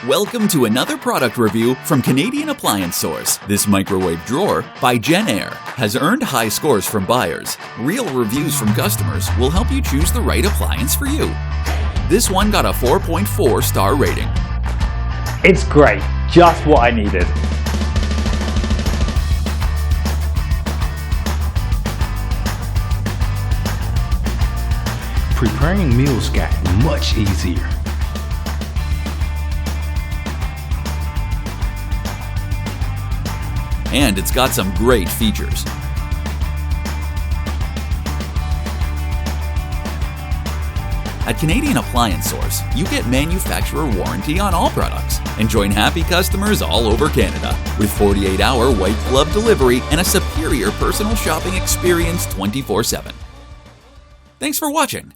Welcome to another product review from Canadian Appliance Source. This microwave drawer by Jenn-Air has earned high scores from buyers. Real reviews from customers will help you choose the right appliance for you. This one got a 4.4 star rating. It's great, just what I needed. Preparing meals got much easier. And it's got some great features. At Canadian Appliance Source, you get manufacturer warranty on all products and join happy customers all over Canada with 48-hour white glove delivery and a superior personal shopping experience 24/7. Thanks for watching.